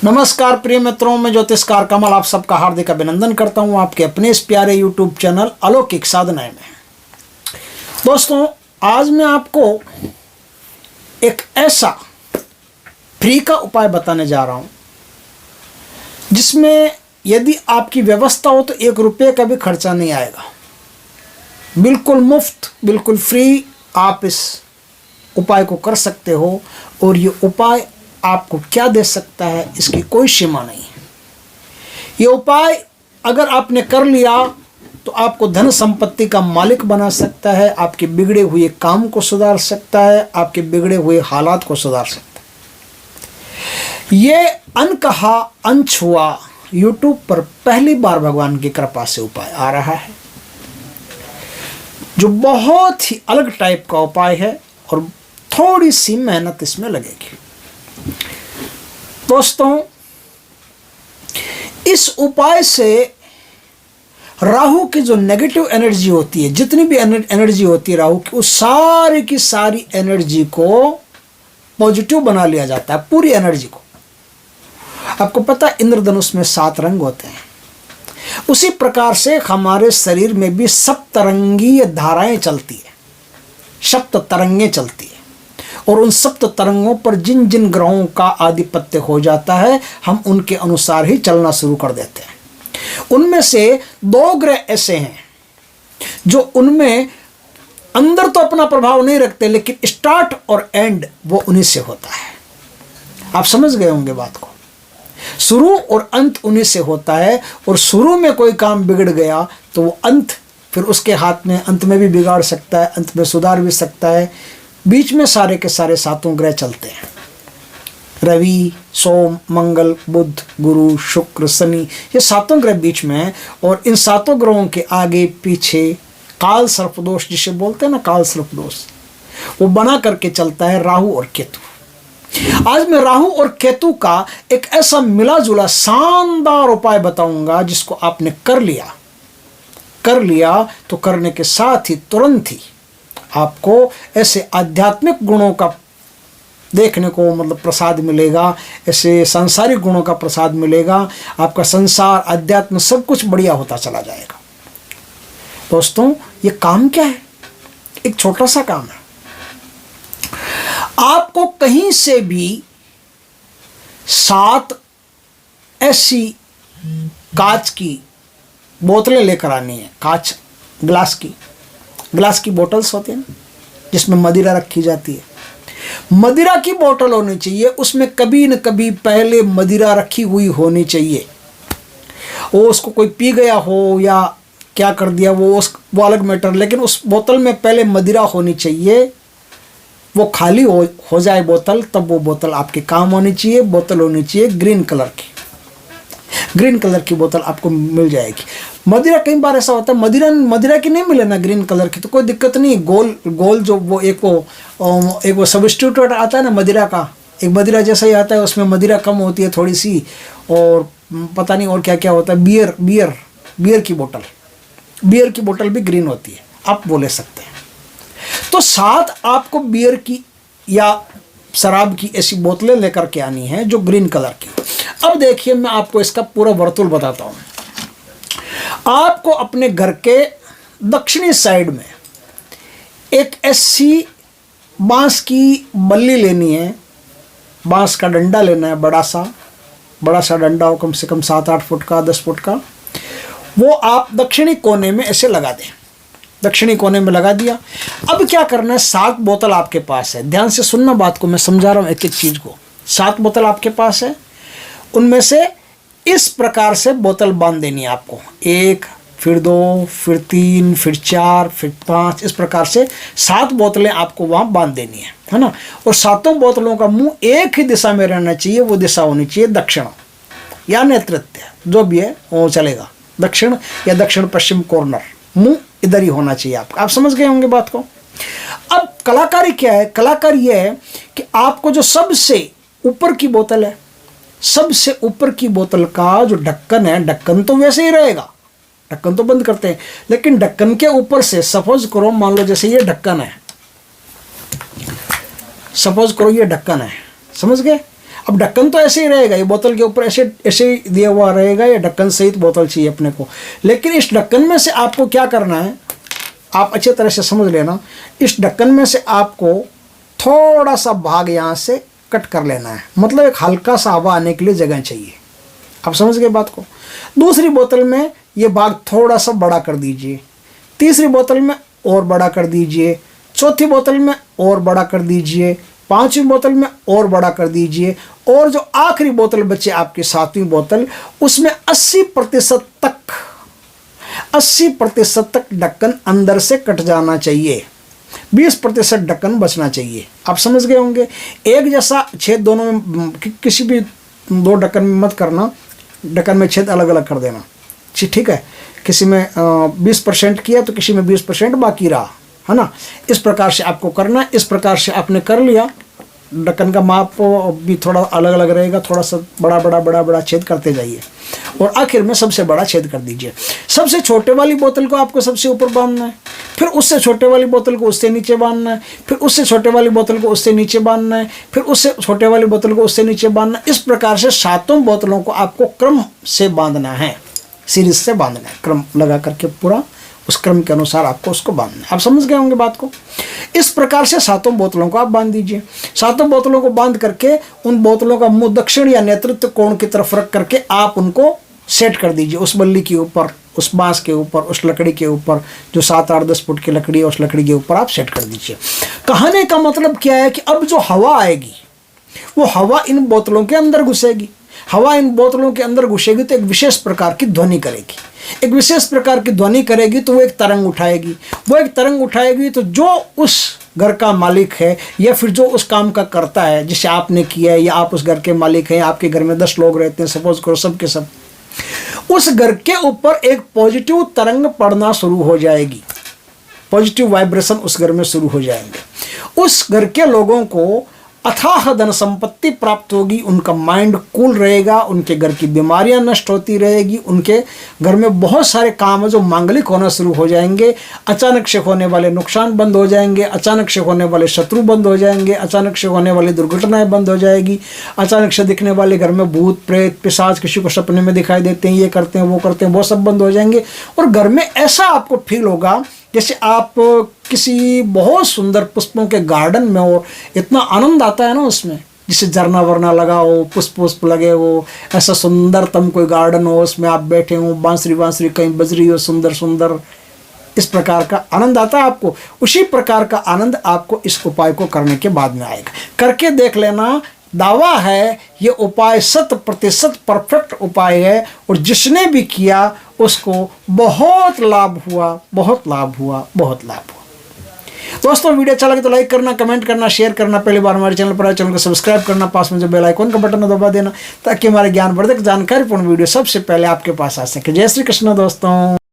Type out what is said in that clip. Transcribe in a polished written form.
नमस्कार प्रिय मित्रों, मैं ज्योतिषकार कमल आप सबका हार्दिक अभिनंदन करता हूं आपके अपने इस प्यारे यूट्यूब चैनल अलौकिक साधनाएं में। दोस्तों, आज मैं आपको एक ऐसा फ्री का उपाय बताने जा रहा हूं जिसमें यदि आपकी व्यवस्था हो तो 1 रुपये का भी खर्चा नहीं आएगा। बिल्कुल मुफ्त, बिल्कुल फ्री आप इस उपाय को कर सकते हो। और ये उपाय आपको क्या दे सकता है इसकी कोई सीमा नहीं है। ये उपाय अगर आपने कर लिया तो आपको धन संपत्ति का मालिक बना सकता है, आपके बिगड़े हुए काम को सुधार सकता है, आपके बिगड़े हुए हालात को सुधार सकता है। ये अनकहा अनछुआ यूट्यूब पर पहली बार भगवान की कृपा से उपाय आ रहा है, जो बहुत ही अलग टाइप का उपाय है और थोड़ी सी मेहनत इसमें लगेगी। दोस्तों, इस उपाय से राहु की जो नेगेटिव एनर्जी होती है, जितनी भी एनर्जी होती है राहु की, उस सारी की सारी एनर्जी को पॉजिटिव बना लिया जाता है, पूरी एनर्जी को। आपको पता है इंद्रधनुष में 7 रंग होते हैं, उसी प्रकार से हमारे शरीर में भी सप्तरंगीय धाराएं चलती है, सप्त तरंगें चलती है। और उन सप्त तरंगों पर जिन जिन ग्रहों का आधिपत्य हो जाता है, हम उनके अनुसार ही चलना शुरू कर देते हैं। उनमें से 2 ग्रह ऐसे हैं जो उनमें अंदर तो अपना प्रभाव नहीं रखते, लेकिन स्टार्ट और एंड वो उन्हीं से होता है। आप समझ गए होंगे बात को। शुरू और अंत उन्हीं से होता है, और शुरू में कोई काम बिगड़ गया तो वो अंत फिर उसके हाथ में, अंत में भी बिगाड़ सकता है, अंत में सुधार भी सकता है। बीच में सारे के सारे 7 ग्रह चलते हैं, रवि, सोम, मंगल, बुध, गुरु, शुक्र, शनि, ये 7 ग्रह बीच में हैं। और इन 7 ग्रहों के आगे पीछे काल सर्पदोष, जिसे बोलते हैं ना काल सर्पदोष, वो बना करके चलता है राहु और केतु। आज मैं राहु और केतु का एक ऐसा मिला जुला शानदार उपाय बताऊंगा जिसको आपने कर लिया तो करने के साथ ही तुरंत ही आपको ऐसे आध्यात्मिक गुणों का देखने को प्रसाद मिलेगा, ऐसे सांसारिक गुणों का प्रसाद मिलेगा। आपका संसार, अध्यात्म सब कुछ बढ़िया होता चला जाएगा। दोस्तों, ये काम क्या है? एक छोटा सा काम है। आपको कहीं से भी 7 ऐसी कांच की बोतलें लेकर आनी है। कांच, ग्लास की बोतल्स होती है ना, जिसमें मदिरा रखी जाती है। मदिरा की बोतल होनी चाहिए, उसमें कभी न कभी पहले मदिरा रखी हुई होनी चाहिए। वो उसको कोई पी गया हो या क्या कर दिया वो अलग मैटर, लेकिन उस बोतल में पहले मदिरा होनी चाहिए। वो खाली हो जाए बोतल, तब वो बोतल आपके काम होनी चाहिए। बोतल होनी चाहिए ग्रीन कलर की बोतल आपको मिल जाएगी। मदिरा कई बार ऐसा होता है मदिरा की नहीं मिले ना ग्रीन कलर की, तो कोई दिक्कत नहीं। गोल जो वो एक वो सब्स्टिट्यूट आता है ना मदिरा का, एक मदिरा जैसा ही आता है, उसमें मदिरा कम होती है थोड़ी सी, और पता नहीं और क्या क्या होता है। बियर की बोतल भी ग्रीन होती है, आप बोले सकते हैं। तो 7 आपको बियर की या शराब की ऐसी बोतलें लेकर के आनी है जो ग्रीन कलर की। अब देखिए, मैं आपको इसका पूरा वर्तुल बताता हूँ। आपको अपने घर के दक्षिणी साइड में एक ऐसी बांस की बल्ली लेनी है, बांस का डंडा लेना है, बड़ा सा डंडा हो, कम से कम 7-8 फुट का, 10 फुट का। वो आप दक्षिणी कोने में ऐसे लगा दें। दक्षिणी कोने में लगा दिया। अब क्या करना है, 7 बोतल आपके पास है। ध्यान से सुनना बात को, मैं समझा रहा हूँ एक एक चीज़ को। 7 बोतल आपके पास है, उनमें से इस प्रकार से बोतल बांध देनी है आपको। 1, फिर 2, फिर 3, फिर 4, फिर 5, इस प्रकार से 7 बोतलें आपको वहाँ बांध देनी है ना। और 7 बोतलों का मुंह एक ही दिशा में रहना चाहिए। वो दिशा होनी चाहिए दक्षिण या नेतृत्व, जो भी है वो चलेगा। दक्षिण या दक्षिण पश्चिम कॉर्नर, मुंह इधर ही होना चाहिए आपका। आप समझ गए होंगे बात को। अब कलाकारी क्या है? कलाकारी यह है कि आपको जो सबसे ऊपर की बोतल है, सबसे ऊपर की बोतल का जो ढक्कन है, ढक्कन तो वैसे ही रहेगा, ढक्कन तो बंद करते हैं, लेकिन ढक्कन के ऊपर से सपोज करो, मान लो जैसे ये ढक्कन है, समझ गए? अब ढक्कन तो ऐसे ही रहेगा, ये बोतल के ऊपर ऐसे ऐसे ही दिया हुआ रहेगा, ये ढक्कन सहित बोतल चाहिए अपने को। लेकिन इस ढक्कन में से आपको क्या करना है, आप अच्छे तरह से समझ लेना, इस ढक्कन में से आपको थोड़ा सा भाग यहाँ से कट कर लेना है, मतलब एक हल्का सा हवा आने के लिए जगह चाहिए। आप समझ गए बात को। दूसरी बोतल में ये भाग थोड़ा सा बड़ा कर दीजिए, तीसरी बोतल में और बड़ा कर दीजिए, चौथी बोतल में और बड़ा कर दीजिए, पांचवी बोतल में और बड़ा कर दीजिए, और जो आखिरी बोतल बचे आपकी सातवीं बोतल, उसमें 80% तक ढक्कन अंदर से कट जाना चाहिए, 20% ढक्कन बचना चाहिए। आप समझ गए होंगे। एक जैसा छेद दोनों में, किसी भी दो ढक्कन में मत करना, ढक्कन में छेद अलग अलग कर देना, ठीक है। किसी में 20% किया तो किसी में 20% बाकी रहा, है ना। इस प्रकार से आपको करना है। इस प्रकार से आपने कर लिया, ढक्कन का माप भी थोड़ा अलग अलग रहेगा, थोड़ा सा बड़ा छेद करते जाइए और आखिर में सबसे बड़ा छेद कर दीजिए। सबसे छोटे वाली बोतल को आपको सबसे ऊपर बांधना है, फिर उससे छोटे वाली बोतल को उससे नीचे बांधना है, फिर उससे छोटे वाली बोतल को उससे नीचे बांधना है, फिर उससे छोटे वाली बोतल को उससे नीचे बांधना है। इस प्रकार से सातों बोतलों को आपको क्रम से बांधना है, सीरीज से बांधना है, क्रम लगा करके पूरा उस क्रम के अनुसार आपको उसको बांधना है। आप समझ गए होंगे बात को। इस प्रकार से सातों बोतलों को आप बांध दीजिए। सातों बोतलों को बांध करके उन बोतलों का मुंह दक्षिण या नेतृत्व कोण की तरफ रख करके आप उनको सेट कर दीजिए, उस बल्ली के ऊपर, उस बांस के ऊपर, उस लकड़ी के ऊपर, जो 7, 8, 10 फुट की लकड़ी है, उस लकड़ी के ऊपर आप सेट कर दीजिए। कहने का मतलब क्या है कि अब जो हवा आएगी वो हवा इन बोतलों के अंदर घुसेगी। हवा इन बोतलों के अंदर घुसेगी तो एक विशेष प्रकार की ध्वनि करेगी। एक विशेष प्रकार की ध्वनि करेगी तो वो एक तरंग उठाएगी। वो एक तरंग उठाएगी तो जो उस घर का मालिक है या फिर जो उस काम का करता है जिसे आपने किया है, या आप उस घर के मालिक हैं, आपके घर में 10 लोग रहते हैं, सपोज करो सब के सब, उस घर के ऊपर एक पॉजिटिव तरंग पड़ना शुरू हो जाएगी। पॉजिटिव वाइब्रेशन उस घर में शुरू हो जाएंगे। उस घर के लोगों को अथाह धन संपत्ति प्राप्त होगी, उनका माइंड कूल रहेगा, उनके घर की बीमारियां नष्ट होती रहेगी, उनके घर में बहुत सारे काम जो मांगलिक होना शुरू हो जाएंगे, अचानक से होने वाले नुकसान बंद हो जाएंगे, अचानक से होने वाले शत्रु बंद हो जाएंगे, अचानक से होने वाली दुर्घटनाएं बंद हो जाएगी, अचानक से दिखने वाले घर में भूत प्रेत पिशाच किसी को सपने में दिखाई देते हैं, ये करते हैं वो करते हैं, वो सब बंद हो जाएंगे। और घर में ऐसा आपको फील होगा जैसे आप किसी बहुत सुंदर पुष्पों के गार्डन में हो, इतना आनंद आता है ना उसमें, जिसे झरना वरना लगा हो, पुष्प लगे हो, ऐसा सुंदरतम कोई गार्डन हो, उसमें आप बैठे हो, बांसुरी कहीं बज रही हो सुंदर सुंदर, इस प्रकार का आनंद आता है आपको। उसी प्रकार का आनंद आपको इस उपाय को करने के बाद में आएगा। करके देख लेना, दावा है ये उपाय 100% परफेक्ट उपाय है, और जिसने भी किया उसको बहुत लाभ हुआ, बहुत लाभ हुआ, बहुत लाभ हुआ। दोस्तों वीडियो अच्छा लगे तो लाइक करना, कमेंट करना, शेयर करना, पहली बार हमारे चैनल पर आए चैनल को सब्सक्राइब करना, पास में जो बेल आइकन का बटन दबा देना, ताकि हमारे ज्ञानवर्धक जानकारीपूर्ण वीडियो सबसे पहले आपके पास आ सके। जय श्री कृष्ण दोस्तों।